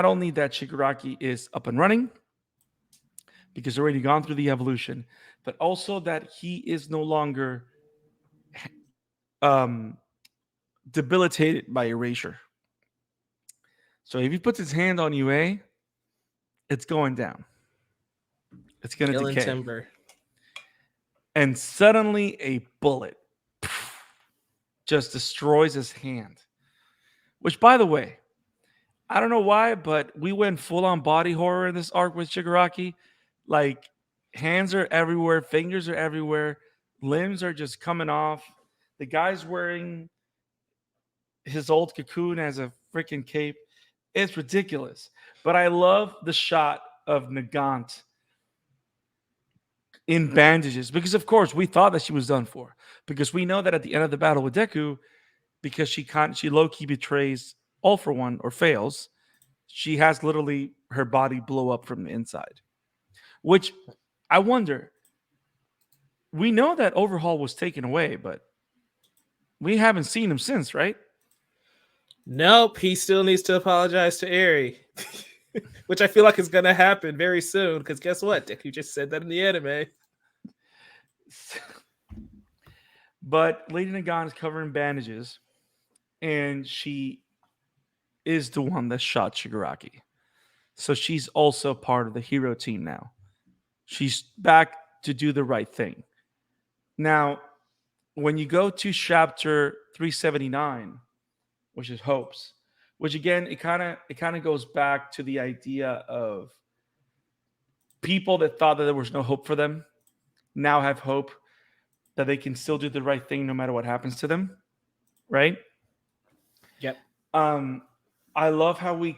only that Shigaraki is up and running because already gone through the evolution, but also that he is no longer debilitated by erasure. So if he puts his hand on UA, it's going down. It's going to decay. Timber. And suddenly a bullet just destroys his hand. Which, by the way, I don't know why, but we went full on body horror in this arc with Shigaraki. Like, hands are everywhere, fingers are everywhere, limbs are just coming off. The guy's wearing his old cocoon as a freaking cape. It's ridiculous. But I love the shot of Nagant in bandages because, of course, we thought that she was done for. Because we know that at the end of the battle with Deku, because she low-key betrays All for One or fails, she has literally her body blow up from the inside. Which I wonder, we know that Overhaul was taken away, but we haven't seen him since, right? Nope, he still needs to apologize to Eri. Which I feel like is gonna happen very soon, because guess what? Deku just said that in the anime. But Lady Nagant is covered in bandages, and she is the one that shot Shigaraki. So she's also part of the hero team now. She's back to do the right thing. Now, when you go to chapter 379, which is Hopes, which again it kind of goes back to the idea of people that thought that there was no hope for them now have hope that they can still do the right thing no matter what happens to them, right? Yep. I love how we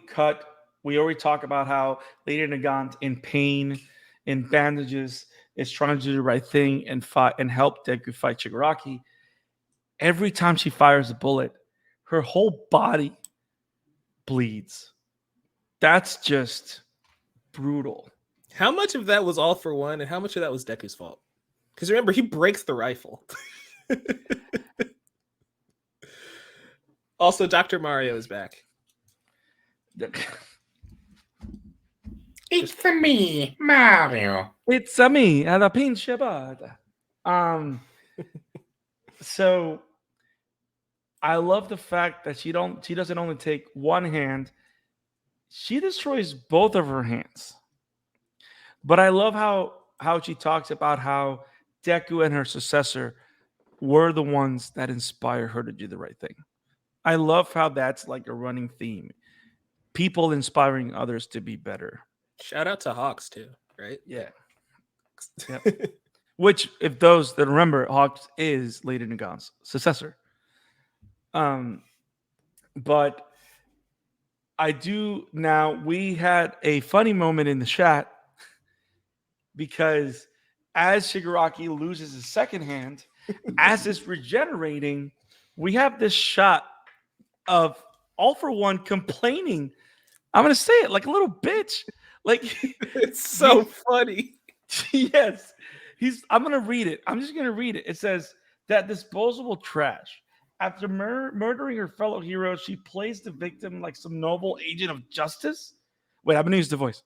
already talk about how Lady Nagant in pain, in bandages, is trying to do the right thing and fight and help Deku fight Shigaraki. Every time she fires a bullet, her whole body bleeds. That's just brutal. How much of that was All for One, and how much of that was Deku's fault? Because remember, he breaks the rifle. Also, Dr. Mario is back. It's me, Mario. It's a me, the pinche bada. So I love the fact that she doesn't only take one hand, she destroys both of her hands. But I love how she talks about how Deku and her successor were the ones that inspire her to do the right thing. I love how that's like a running theme. People inspiring others to be better. Shout out to Hawks too, right? Yeah. Yep. Which, if those that remember, Hawks is Lady Nagant's successor. But I do now. We had a funny moment in the chat because as Shigaraki loses his second hand, as it's regenerating, we have this shot of All for One complaining. I'm gonna say it like a little bitch. Like It's so funny. yes. I'm gonna read it. I'm just gonna read it. It says that disposable trash. After murdering her fellow hero, she plays the victim like some noble agent of justice. Wait, I'm gonna use the voice.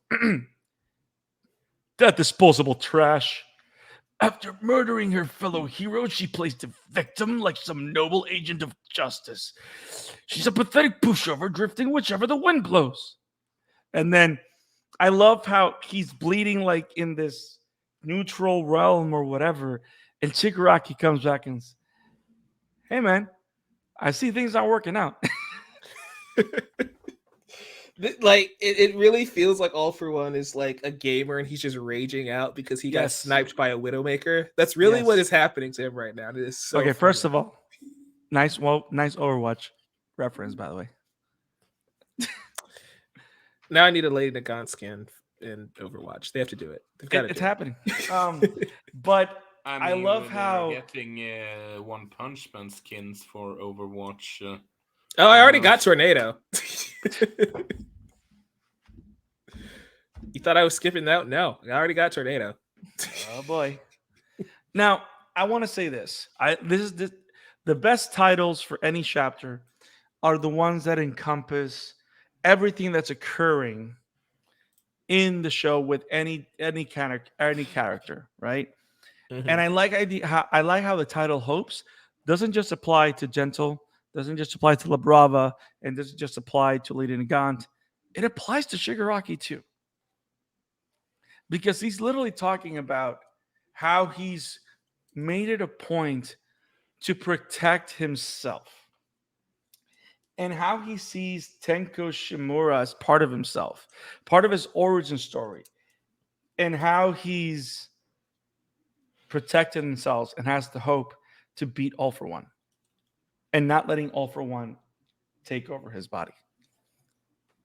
That disposable trash. After murdering her fellow hero, she plays the victim like some noble agent of justice. She's a pathetic pushover drifting whichever the wind blows. And then I love how he's bleeding like in this neutral realm or whatever. And Shigaraki comes back and says, hey, man, I see things aren't working out. Like it really feels like All for One is like a gamer and he's just raging out because he got sniped by a Widowmaker. That's really what is happening to him right now. It is so okay. funny. First of all, nice Overwatch reference, by the way. Now I need a Lady Nagant skin in Overwatch. They have to do it. They've got It's happening. But I love how getting One Punch Man skins for Overwatch. Oh, I already got Tornado. You thought I was skipping that? No, I already got Tornado. Oh boy. Now, I want to say this. The best titles for any chapter are the ones that encompass everything that's occurring in the show with any character, right? Mm-hmm. And I like how the title Hopes doesn't just apply to Gentle, doesn't just apply to La Brava, and doesn't just apply to Lady Nagant. It applies to Shigaraki too. Because he's literally talking about how he's made it a point to protect himself. And how he sees Tenko Shimura as part of himself, part of his origin story. And how he's protected himself and has the hope to beat All for One. And not letting All for One take over his body.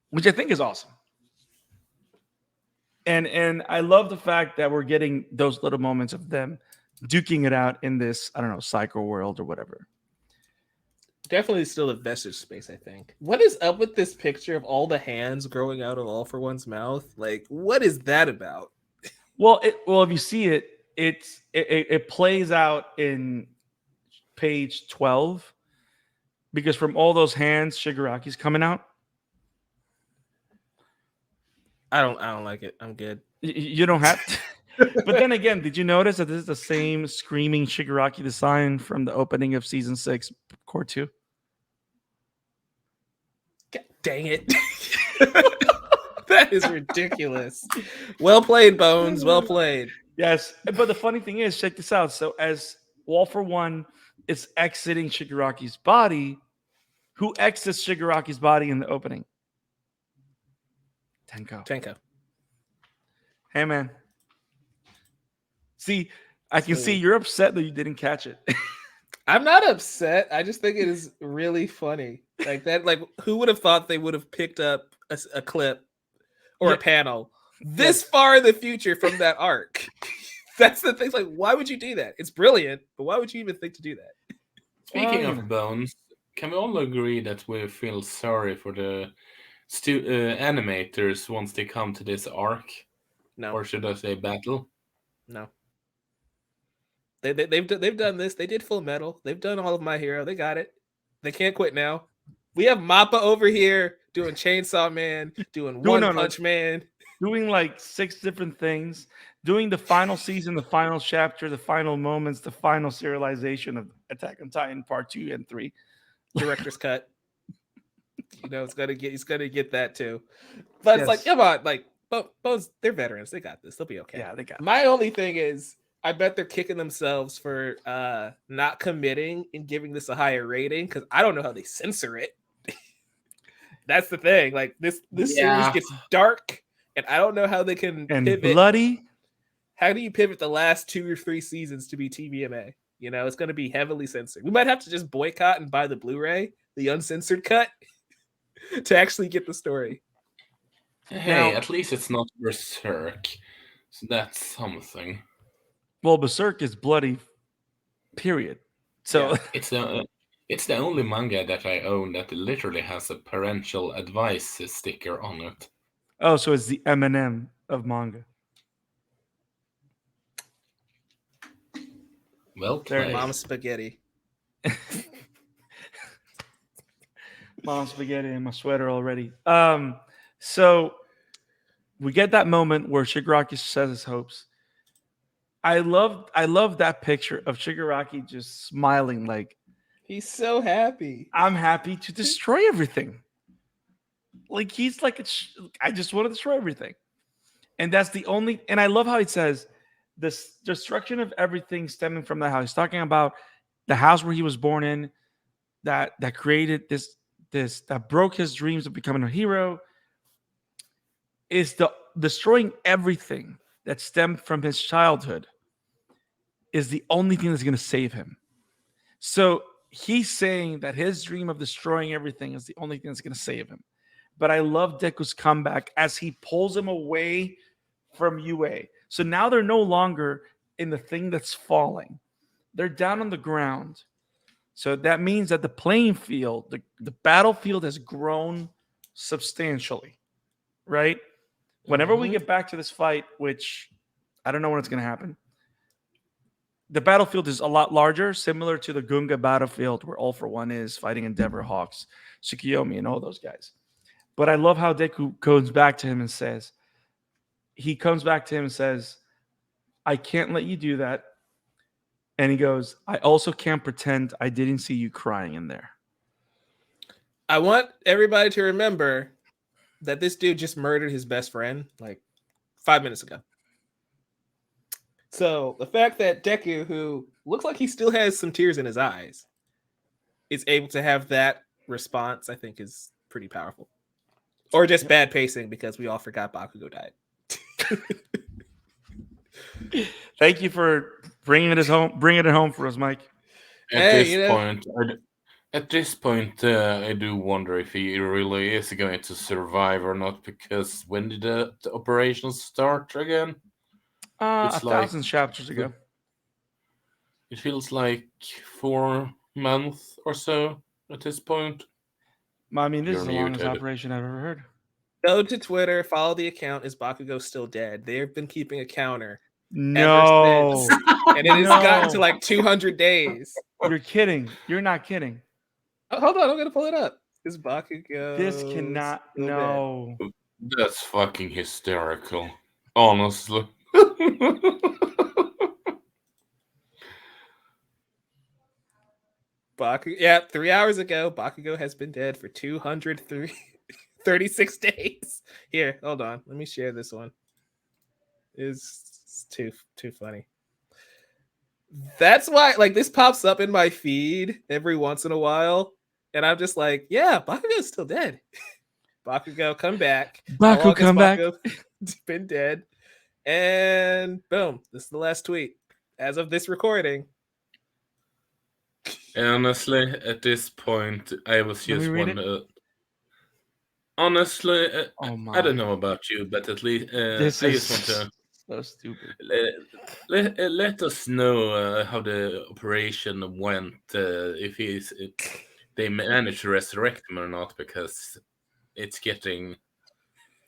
Which I think is awesome. And I love the fact that we're getting those little moments of them duking it out in this, I don't know, psycho world or whatever. Definitely still a vestige space, I think. What is up with this picture of all the hands growing out of All for One's mouth? Like, what is that about? Well, if you see it, it plays out in page 12 because from all those hands, Shigaraki's coming out. I don't like it. I'm good. You don't have to. But then again, did you notice that this is the same screaming Shigaraki design from the opening of season 6, Core 2? God dang it. That is ridiculous. Well played, Bones. Well played. Yes. But the funny thing is, check this out. So as All for One is exiting Shigaraki's body, Who exits Shigaraki's body in the opening? Tenko. Hey, man. See, I can see you're upset that you didn't catch it. I'm not upset. I just think it is really funny. Like that. Like who would have thought they would have picked up a clip or a panel this far in the future from that arc? That's the thing. Like, why would you do that? It's brilliant, but why would you even think to do that? Speaking of bones, can we all agree that we feel sorry for the animators once they come to this arc? No. Or should I say battle? No. They've done this. They did Full Metal. They've done all of My Hero. They got it. They can't quit now. We have Mappa over here doing Chainsaw Man, doing One Punch Man, doing like 6 different things, doing the final season, the final chapter, the final moments, the final serialization of Attack on Titan Part 2 and 3, director's cut. You know, he's gonna get that too. But it's like, come on, like Bones, they're veterans. They got this. They'll be okay. Yeah, they got it. My only thing is, I bet they're kicking themselves for not committing and giving this a higher rating because I don't know how they censor it. That's the thing. Like this series gets dark, and I don't know how they can pivot. Bloody. How do you pivot the last 2 or 3 seasons to be TVMA? You know, it's going to be heavily censored. We might have to just boycott and buy the Blu-ray, the uncensored cut, to actually get the story. Hey, at least it's not Berserk. So that's something. Well, Berserk is bloody, period. So it's the only manga that I own that literally has a parental advice sticker on it. Oh, so it's the M&M of manga. Well played. Mom Spaghetti. Mom Spaghetti in my sweater already. So we get that moment where Shigaraki says his hopes. I love that picture of Shigaraki just smiling like he's so happy. I'm happy to destroy everything. Like he's like I just want to destroy everything. And that's the only and I love how it says this destruction of everything stemming from the house. He's talking about the house where he was born in that created this that broke his dreams of becoming a hero. Is the destroying everything that stemmed from his childhood is the only thing that's going to save him. So he's saying that his dream of destroying everything is the only thing that's going to save him. But I love Deku's comeback as he pulls him away from UA. So now they're no longer in the thing that's falling. They're down on the ground. So that means that the playing field, the battlefield has grown substantially, right? Whenever we get back to this fight, which I don't know when it's going to happen, the battlefield is a lot larger, similar to the Gunga battlefield where All For One is fighting Endeavor, Hawks, Tsukiyomi, and all those guys. But I love how Deku comes back to him and says, I can't let you do that. And he goes, I also can't pretend I didn't see you crying in there. I want everybody to remember that this dude just murdered his best friend like 5 minutes ago. So the fact that Deku, who looks like he still has some tears in his eyes, is able to have that response, I think is pretty powerful. Or just bad pacing because we all forgot Bakugo died. Thank you for bringing it home for us, Mike. At this point, I do wonder if he really is going to survive or not. Because when did the operations start again? It's 1,000 chapters ago. It feels like 4 months or so at this point. I mean, this is the longest operation I've ever heard. Go to Twitter, follow the account. Is Bakugo still dead? They've been keeping a counter. No. Ever since, and it has gotten to like 200 days. You're kidding. You're not kidding. Oh, hold on, I'm gonna pull it up. Is Bakugo? This cannot. No. Dead? That's fucking hysterical. Honestly. Yeah, 3 hours ago, Bakugo has been dead for 236 days. Here, hold on. Let me share this one. It's too funny. That's why, like, this pops up in my feed every once in a while, And I'm just like, yeah, Bakugo's still dead. Bakugo, come back. How Baku, long has come back. Bakugo been dead? And boom, this is the last tweet as of this recording. Honestly, at this point, I was Let me just read one. Honestly, Oh I my. don't know about you, but at least This I is just want to so stupid. let us know how the operation went. If they managed to resurrect him or not, because it's getting.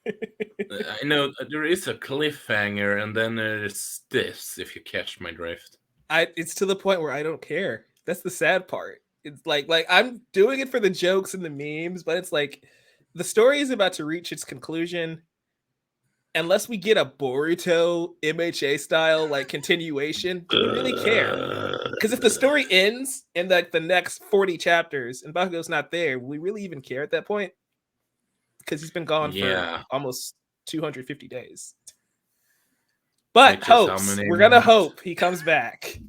I know there is a cliffhanger, and then there's this. If you catch my drift. It's to the point where I don't care. That's the sad part. It's like I'm doing it for the jokes and the memes, but it's like the story is about to reach its conclusion. Unless we get a Boruto MHA style like continuation, do we really care? Because if the story ends in like the next 40 chapters and Bakugo's not there, will we really even care at that point? Because he's been gone for almost 250 days. But Which is how hopes. many We're gonna months? hope he comes back.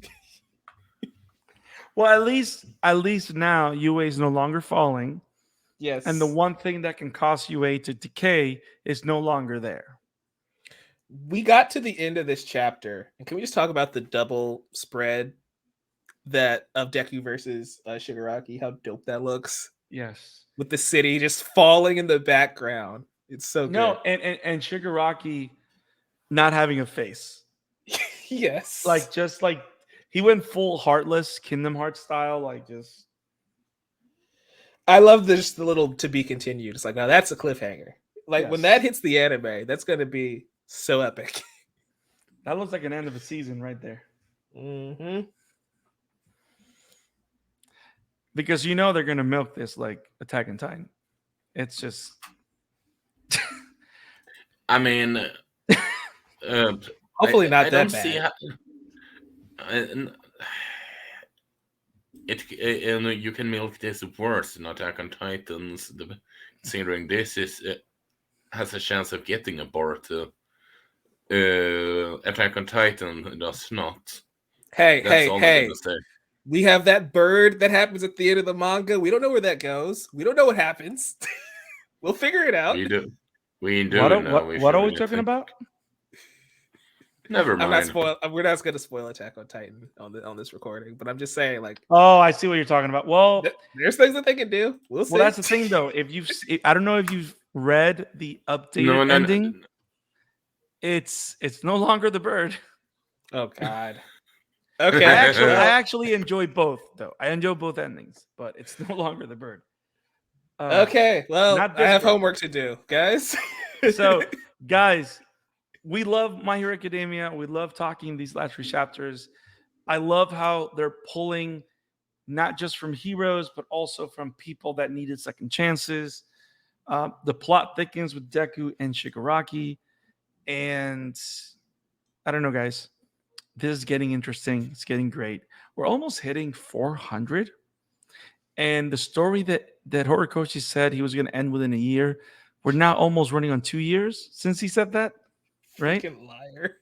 Well, at least now UA is no longer falling, Yes. and the one thing that can cause UA to decay is no longer there. We got to the end of this chapter, and can we just talk about the double spread that of Deku versus Shigaraki? How dope that looks. Yes. With the city just falling in the background. It's so good. No, and Shigaraki not having a face. Yes. Like just like he went full Heartless, Kingdom Hearts style, like just. I love this the little to be continued. It's like, now that's a cliffhanger. Like when that hits the anime, that's gonna be so epic. That looks like an end of a season right there. Mm-hmm. Because you know they're gonna milk this like Attack on Titan. It's just. I mean, hopefully not I that don't bad. see how, you can milk this worse than Attack on Titans, considering this is has a chance of getting a Boruto. Attack on Titan does not. Hey, That's all I'm gonna say. We have that bird that happens at the end of the manga. We don't know where that goes. We don't know what happens. We'll figure it out. We do. We do What know. What are we talking about? Never mind. We're not going to spoil Attack on Titan on this recording, but I'm just saying, like, oh, I see what you're talking about. Well, there's things that they can do. We'll see. Well, that's the thing, though. I don't know if you've read the updated ending. No. It's no longer the bird. Oh God. Okay. I actually enjoy both, though. I enjoy both endings, but it's no longer the bird. Okay. Well, I have homework to do, guys. So, guys, we love My Hero Academia. We love talking these last 3 chapters. I love how they're pulling not just from heroes, but also from people that needed second chances. The plot thickens with Deku and Shigaraki. And I don't know, guys. This is getting interesting. It's getting great. We're almost hitting 400. And the story that Horikoshi said he was going to end within a year, we're now almost running on 2 years since he said that. Right? Freaking liar.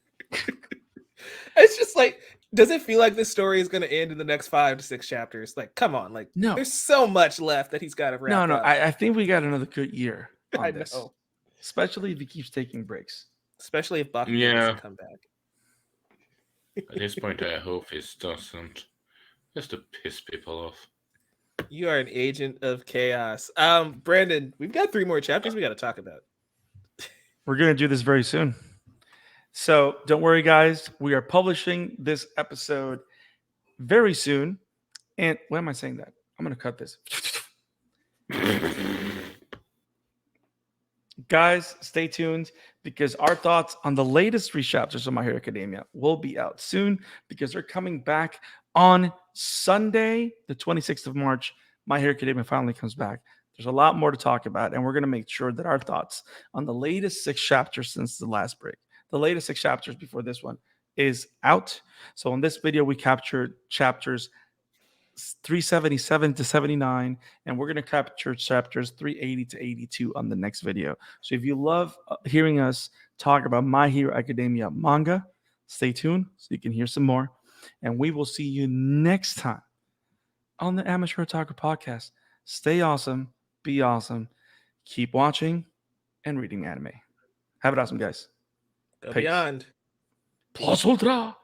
It's just like, does it feel like this story is going to end in the next 5 to 6 chapters? Like, come on. Like, no. There's so much left that he's got to wrap up. I think we got another good year on I this. know. Especially if he keeps taking breaks. Especially if Bakugo doesn't come back. At this point, I hope he doesn't. Just to piss people off. You are an agent of chaos. Brandon, we've got 3 more chapters we got to talk about. We're going to do this very soon. So don't worry, guys. We are publishing this episode very soon. And why am I saying that? I'm going to cut this. Guys, stay tuned because our thoughts on the latest 3 chapters of My Hero Academia will be out soon because they're coming back on Sunday, the 26th of March. My Hero Academia finally comes back. There's a lot more to talk about, and we're going to make sure that our thoughts on the latest 6 chapters since the last break, the latest 6 chapters before this one, is out. So in this video, we captured chapters 377 to 79, and we're going to capture chapters 380 to 82 on the next video. So if you love hearing us talk about My Hero Academia Manga, stay tuned so you can hear some more. And we will see you next time on the Amateur Otaku podcast. Stay awesome. Be awesome. Keep watching and reading anime. Have it awesome, guys. Go Peace. beyond. Plus ultra.